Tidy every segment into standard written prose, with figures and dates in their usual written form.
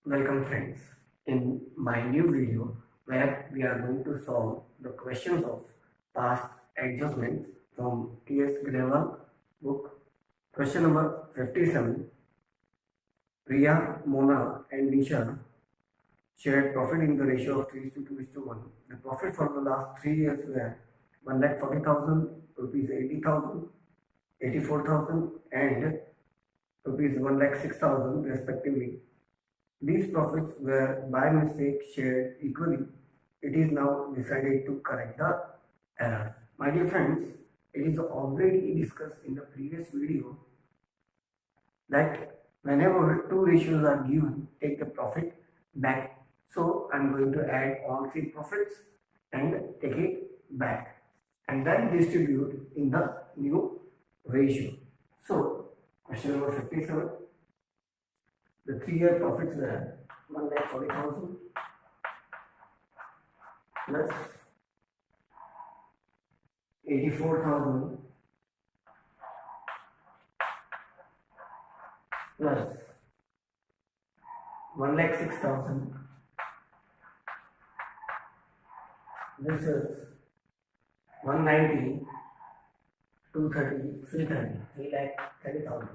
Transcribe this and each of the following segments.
Welcome friends in my new video where we are going to solve the questions of past adjustments from T.S. Grewal book. Question number 57. Priya, Mona and Nisha shared profit in the ratio of 3 to 2 to 1. The profit for the last 3 years were 1,40,000, rupees 80,000, 84,000 and rupees 1,06,000 respectively. These profits were by mistake shared equally. It is now decided to correct the error. My dear friends, it is already discussed in the previous video that whenever two ratios are given, take the profit back. So I am going to add all three profits and take it back and then distribute in the new ratio. So question number 57. The 3-year profits were 1,40,000 plus 84,000 plus 1,06,000. This is 190, 230, 330, 3,30,000.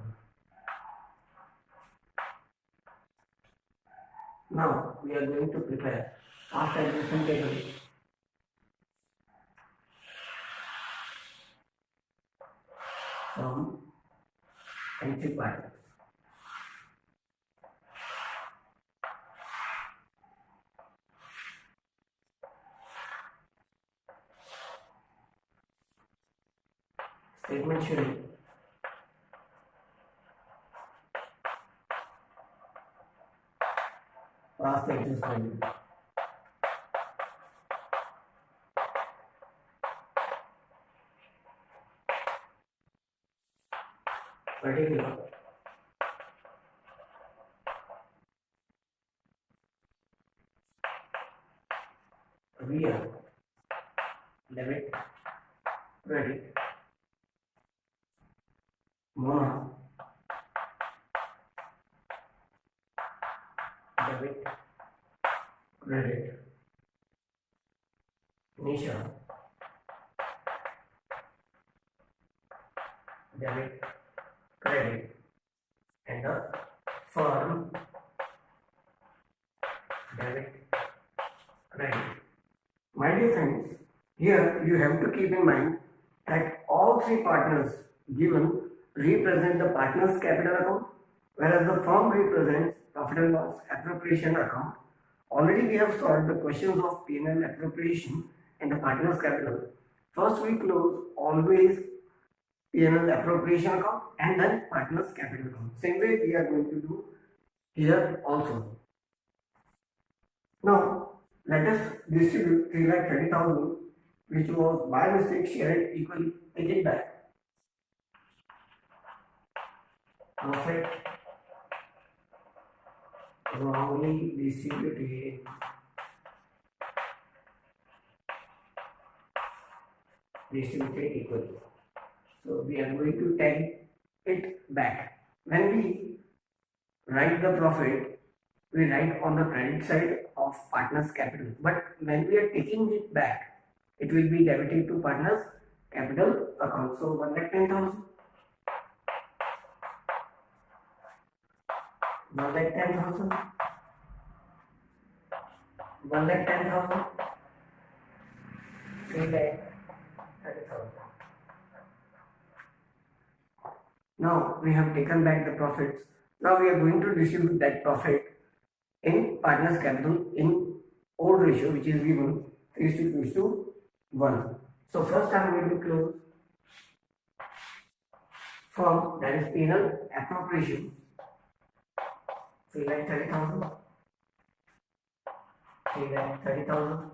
Now we are going to prepare past adjustment table. From entry partners. Statement showing past adjustment particular via debit, credit, Mona, debit, credit, Nisha, debit, credit, and the firm, debit, credit. My dear friends, here you have to keep in mind that all three partners given represent the partner's capital account, whereas the firm represents profit and loss appropriation account. Already we have solved the questions of P&L appropriation and the partner's capital. First we close always P&L appropriation account and then partner's capital account. Same way we are going to do here also. Now let us distribute 3,30,000 which was by mistake shared equally. Take it back. Profit wrongly distributed equally. So we are going to take it back. When we write the profit, we write on the credit side of partner's capital. But when we are taking it back, it will be debited to partner's capital account. So 1,10,000. 1,10,000. 1,10,000. 3,30,000. Now we have taken back the profits. Now we are going to distribute that profit in partner's capital in old ratio, which is given 3 to 1. So first I am going to close firm, that is P&L appropriation. 3,30,000. 3,30,000.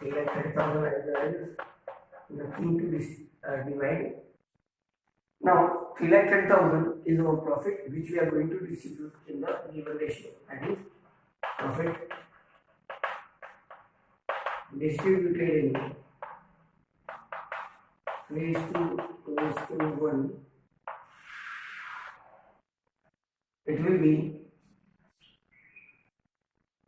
3,30,000 as there is nothing to divide. Now 3,30,000 is our profit which we are going to distribute in the given ratio. That is profit distributed in 3:2:1. It will be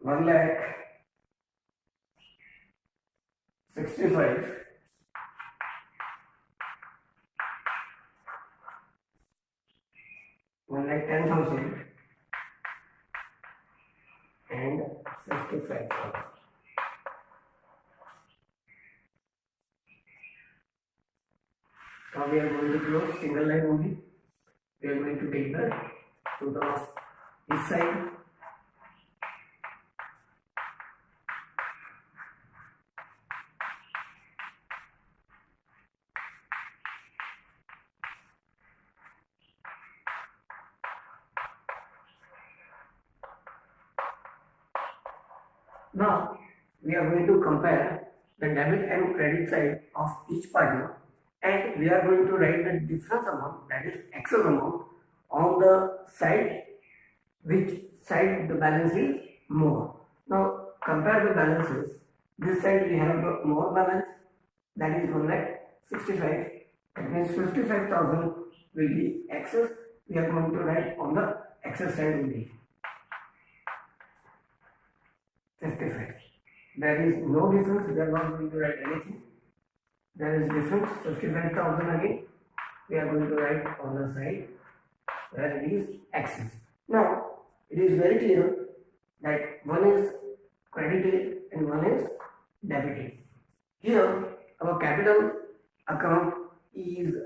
1,65,10,000 and 65,000. Now we are going to close single line only. We are going to take the total of each side. Now we are going to compare the debit and credit side of each partner, and we are going to write the difference amount, that is excess amount, on the side which side the balance is more. Now compare the balances. This side we have the more balance, that is 1,65,000. That means 55,000 will be excess. We are going to write on the excess side only 55. There is no difference. We are not going to write anything. There is difference 55,000 again. We are going to write on the side where it is excess. Now it is very clear that one is credited and one is debited. Here our capital account is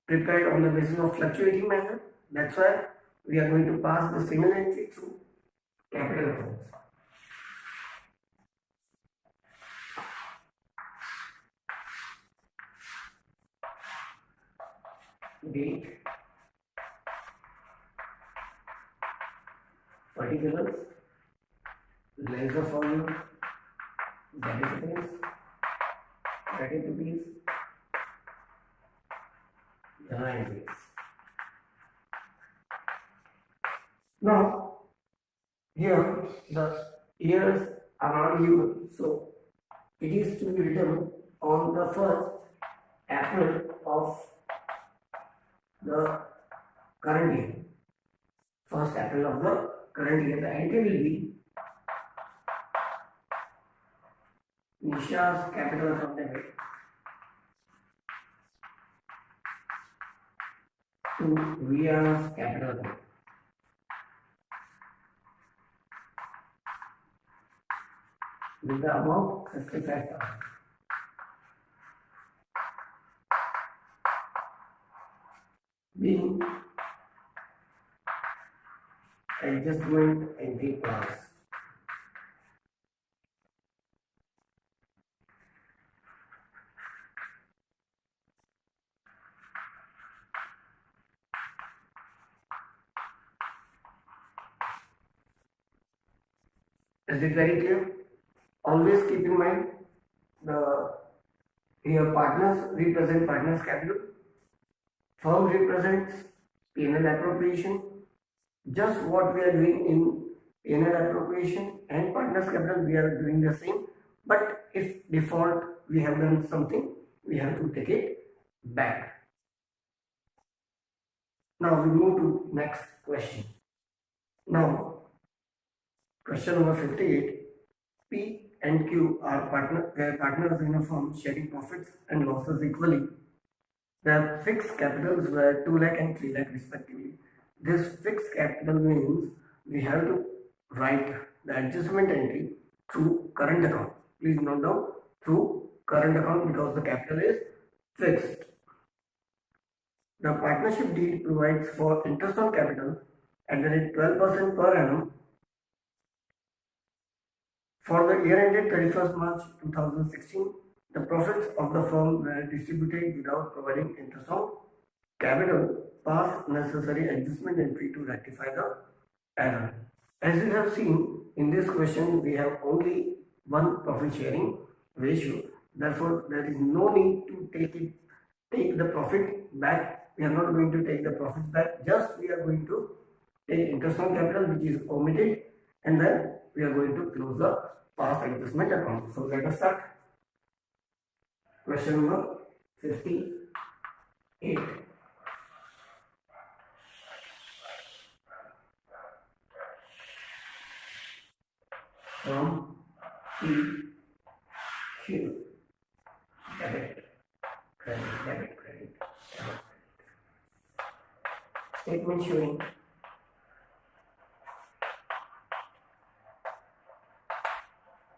prepared on the basis of fluctuating method. That's why we are going to pass the single entry through capital accounts. Date, particulars, ledger volume, debit rupees, credit rupees, journal entries. Now here the years are not given, so it is to be written on the 1st April of the current year. 1st April of the current year. The entry will be Nisha's capital account debit to Riya's capital account. With the amount 55,000. Being adjustment entry class. Is it very clear? Always keep in mind the here partners represent partners capital. Firm represents P&L appropriation. Just what we are doing in P&L appropriation and partners capital, we are doing the same. But if default we have done something, we have to take it back. Now we move to next question. Now question number 58. P and Q are partners in a firm sharing profits and losses equally. The fixed capitals were 2 lakh and 3 lakh respectively. This fixed capital means we have to write the adjustment entry through current account. Please note down through current account because the capital is fixed. The partnership deed provides for interest on capital at the rate 12% per annum for the year ended 31st March 2016. The profits of the firm were distributed without providing interest on capital. Pass necessary adjustment entry to rectify the error. As you have seen in this question, we have only one profit sharing ratio. Therefore, there is no need to take the profit back. We are not going to take the profits back. Just we are going to take interest on capital, which is omitted, and then we are going to close the past adjustment account. So let us start. Question number 58. from P Q. Debit, credit, debit, credit, debit. Statement showing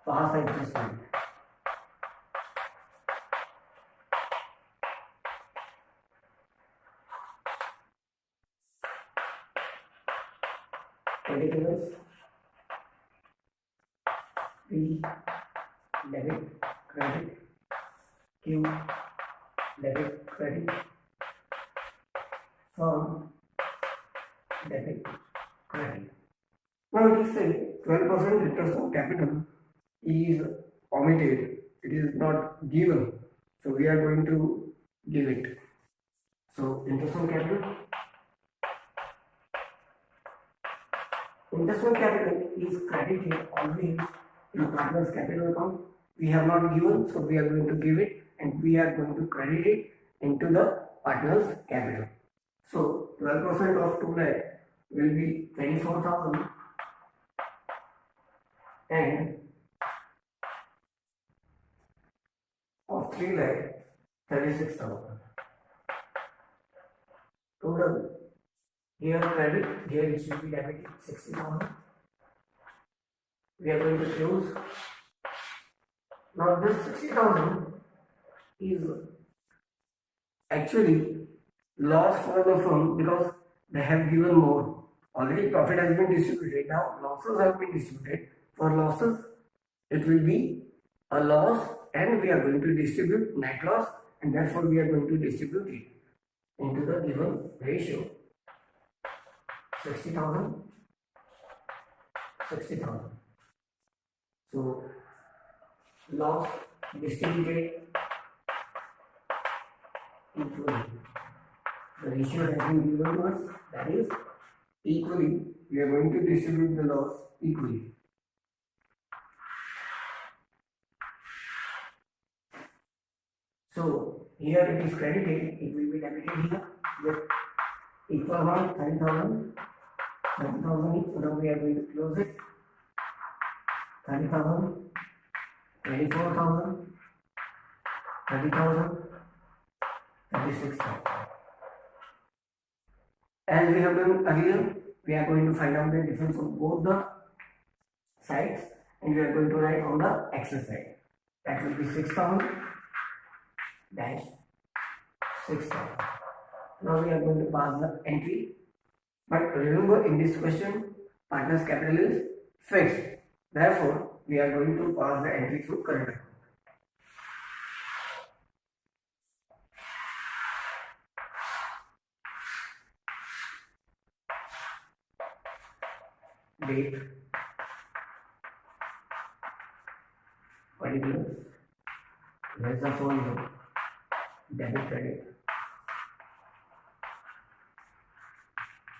past adjustment. Particulars P debit, credit, Q debit, credit, from debit, credit. Now it is said 12% interest on capital is omitted, it is not given, so we are going to give it. So interest on capital, interest on capital is credited always in partner's capital account. We have not given, so we are going to give it and we are going to credit it into the partner's capital. So 12% of 2 lakh will be 24,000 and of 3 lakh 36,000. Total here credit, here it should be debited 60,000. We are going to close. Now this 60,000 is actually loss for the firm because they have given more. Already profit has been distributed, now losses have been distributed. For losses it will be a loss and we are going to distribute net loss and therefore we are going to distribute it into the given ratio. 60,000, 60,000. So loss distributed equally. The ratio has been given to us, that is equally. We are going to distribute the loss equally. So here it is credited, it will be debited here with equal amount 30,000, 30,000 each. So now we are going to close it. 30,000, 24,000, 30,000, 36,000. As we have done earlier, we are going to find out the difference of both the sides and we are going to write on the excess side. That will be 6,000 dash 6,000. Now we are going to pass the entry. But remember, in this question, partner's capital is fixed. Therefore, we are going to pass the entry through current account. Date, particulars, there's a phone, debit, credit,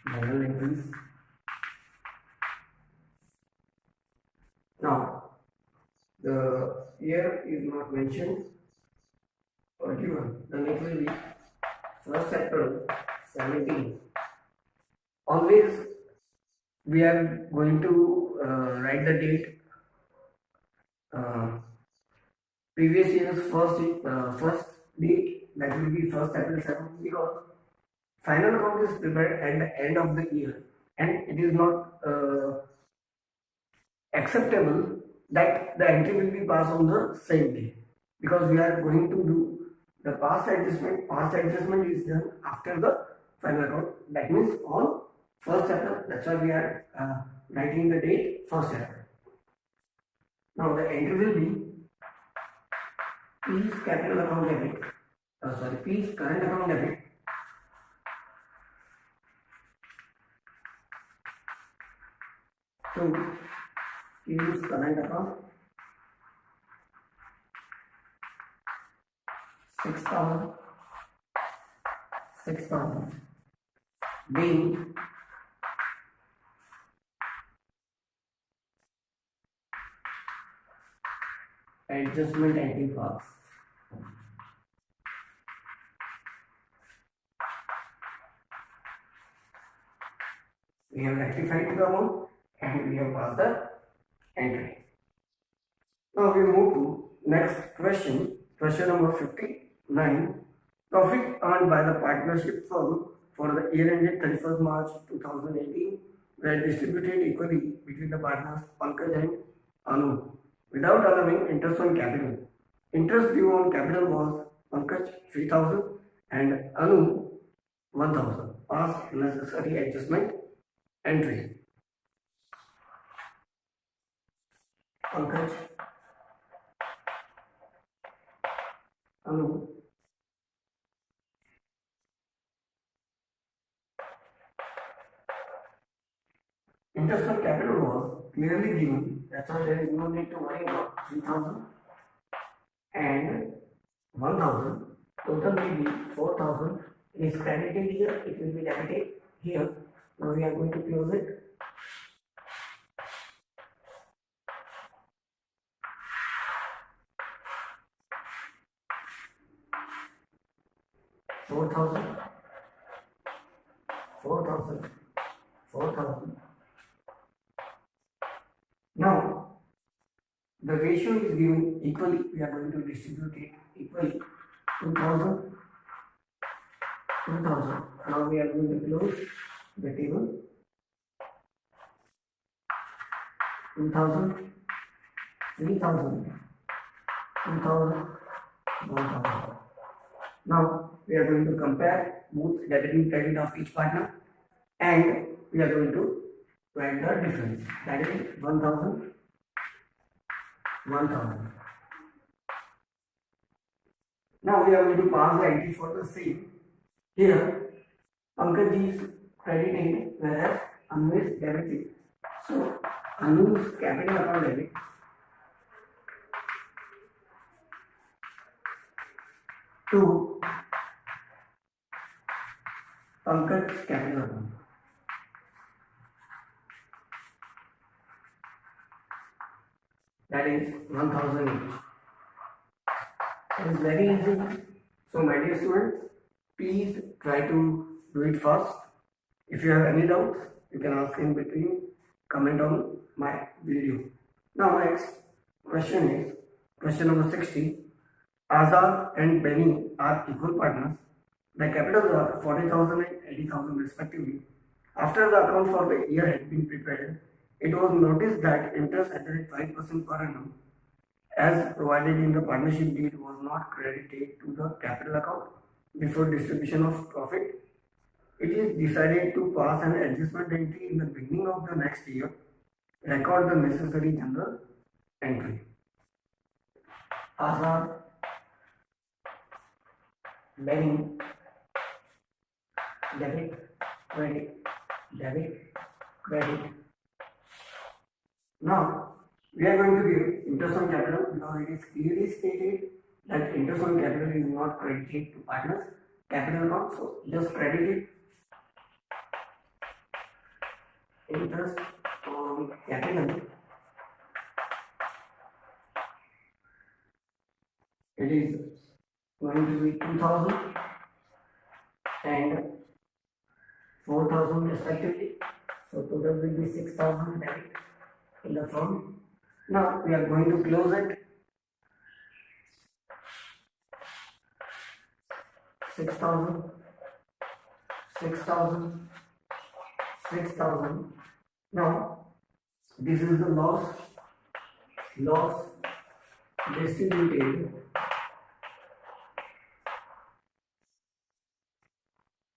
journal entries. Now, the year is not mentioned or given. The next will be 1st April 17. Always we are going to write the date. Previous year's first date, that will be 1st April 17, because final account is prepared at the end of the year and it is not acceptable that the entry will be passed on the same day, because we are going to do the past adjustment. Past adjustment is done after the final account, that means on 1st April. That's why we are writing the date 1st April. Now the entry will be P's capital account debit, P's current account debit to Q's current account 6,000, 6,000 being adjustment entry pass. We have rectified the amount and we have passed the entry. Now we move to next question. Question number 59. Profit earned by the partnership firm for the year ended 31st March 2018 were distributed equally between the partners Pankaj and Anu without allowing interest on capital. Interest due on capital was Pankaj 3000 and Anu 1000. Pass necessary adjustment entry. Pankaj, Anu. Interest on capital was clearly given. That's why there is no need to worry about 3000 and 1000. Total will be 4000. It is credited here, it will be debited here. Now we are going to close it. Four thousand, 4000, 4000. Now the ratio is given equally. We are going to distribute it equally. 2000, 2000. Now we are going to close the table. 2000, 3000, 2000, 1000. Now we are going to compare both debit and credit of each partner and we are going to write the difference. That is 1000, 1000. Now we are going to pass the entry for the same. Here Pankaj is crediting whereas Anu is debiting. So Anu's capital account debit to Pankaj's capital account. That is 1000 each. It is very easy. So my dear students, please try to do it fast. If you have any doubts, you can ask in between, comment on my video. Now next question is question number 60. Azad and Benny are equal partners. The capitals are 40,000 and 80,000 respectively. After the account for the year had been prepared, it was noticed that interest at 5% per annum as provided in the partnership deed was not credited to the capital account before distribution of profit. It is decided to pass an adjustment entry in the beginning of the next year, record the necessary general entry. Azad, Benny, debit, credit, debit, credit. Now we are going to give interest on capital because it is clearly stated that interest on capital is not credited to partners capital account. So just credit it. Interest on capital. It is going to be 2000 and 4000 respectively. So total will be 6000 debit in the firm. Now we are going to close it. 6000, 6000, 6000. Now this is the loss distributed.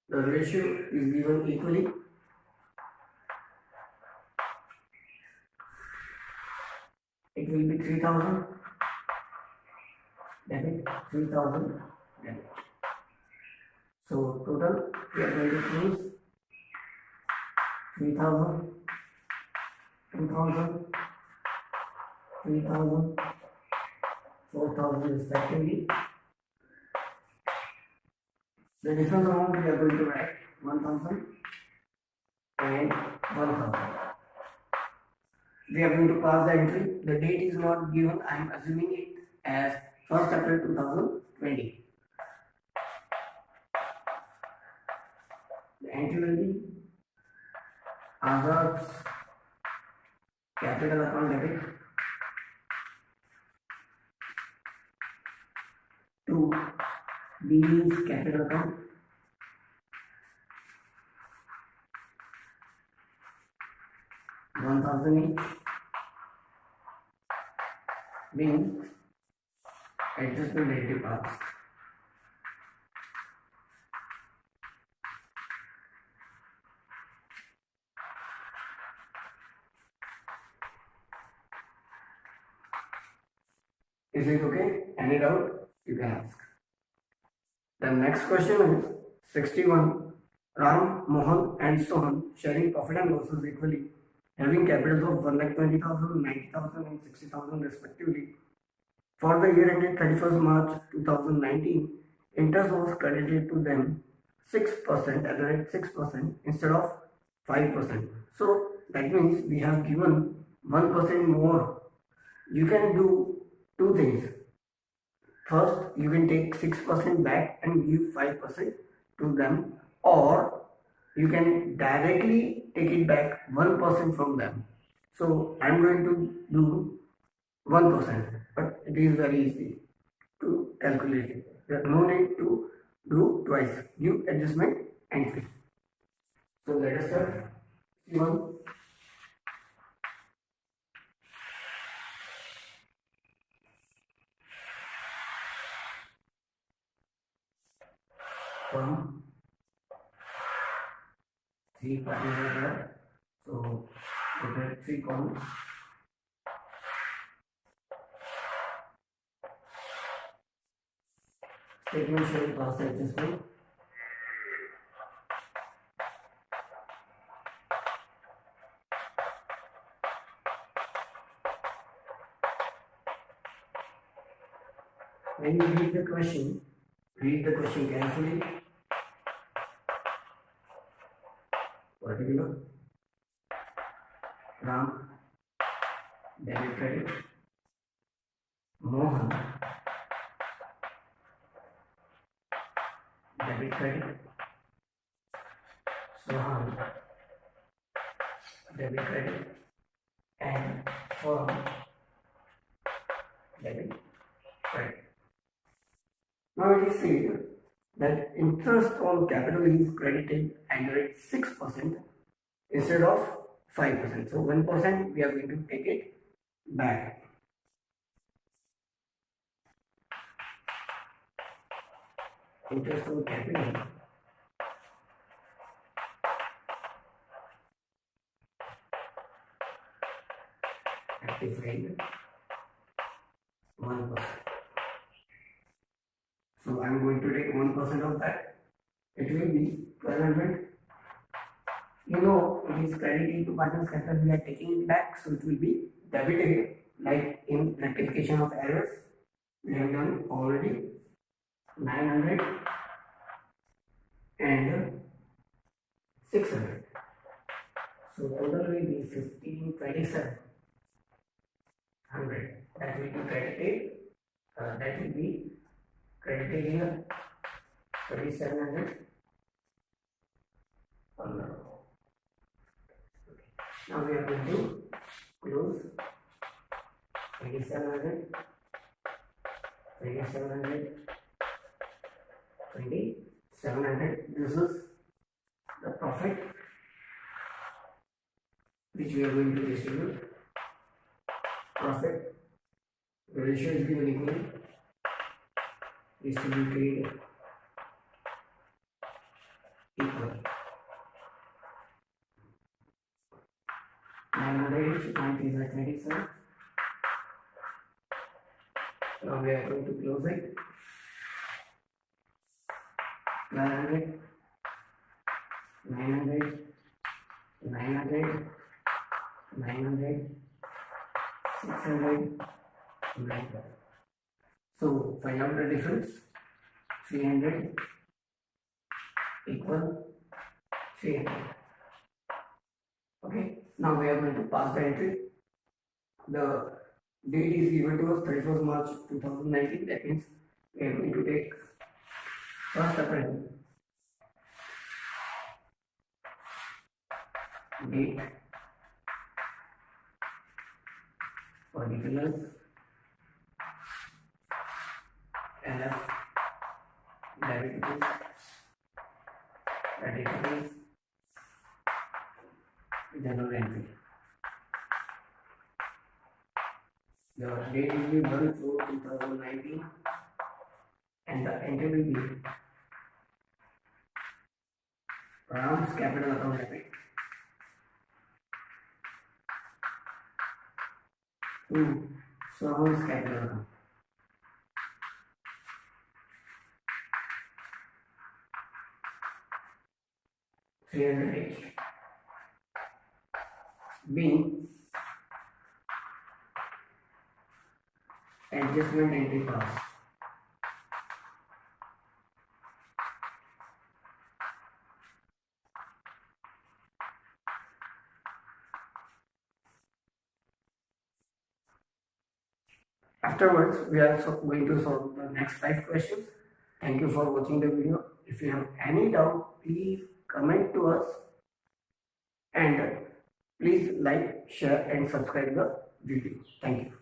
The ratio is given equally. It will be 3000 debit, 3000 debit. So total we are going to close 3000, 2000, 3000, 4000 respectively. The difference amount we are going to write 1000 and 1000. We are going to pass the entry. The date is not given. I am assuming it as 1st April 2020. The entry will be Azad's capital account debit to B's capital account. $1,000 each being adjustment relative parts. Is it okay? Any doubt? You can ask. The next question is 61. Ram, Mohan and Sohan sharing profit and losses equally, having capitals of 1,20,000, 90,000 and 60,000 respectively. For the year ended 31st March 2019, interest was credited to them 6% at the rate 6% instead of 5%. So that means we have given 1% more. You can do two things. First, you can take 6% back and give 5% to them, or you can directly take it back 1% from them. So I am going to do 1%, but it is very easy to calculate it. There is no need to do twice. Give adjustment entry. So let us start. One. From 3 parties are there. So total 3 columns. Statement showing cost adjustment. When you read the question carefully. Particular Ram debit credit, Mohan debit credit, Sohan debit credit, and Forum debit credit. Now it is said that interest on capital is credited at the rate 6% instead of 5%. So 1% we are going to take it back. Interest on capital active rate 1%. So I am going to take 1% of that. It will be 1,200. You know, it is credited to partners capital. We are taking it back, so it will be debited. Like in rectification of errors, we have done already 900 and 600. So total will be 15,2700. That will be credited. That will be credited here 3,700. Now we are going to close 2,700, 2,700, 2,700. This is the profit which we are going to distribute. Profit, the ratio is given equally. Distributed equal. 900, 90 is 27. Now we are going to close it. 900, 900, 900, 900, 600, 900. So find out the difference. 300 equal 300. Okay. Now we are going to pass the entry. The date is given to us 31st March 2019. That means we are going to take 1st April. Date, particulars, LF, That is general entry. The date will be 1/4/2019 and the entry will be Ram's capital account debit to Soham's capital account. $300 being adjustment entry pass. Afterwards, we are going to solve the next 5 questions. Thank you for watching the video. If you have any doubt, please comment to us and please like, share and subscribe the video. Thank you.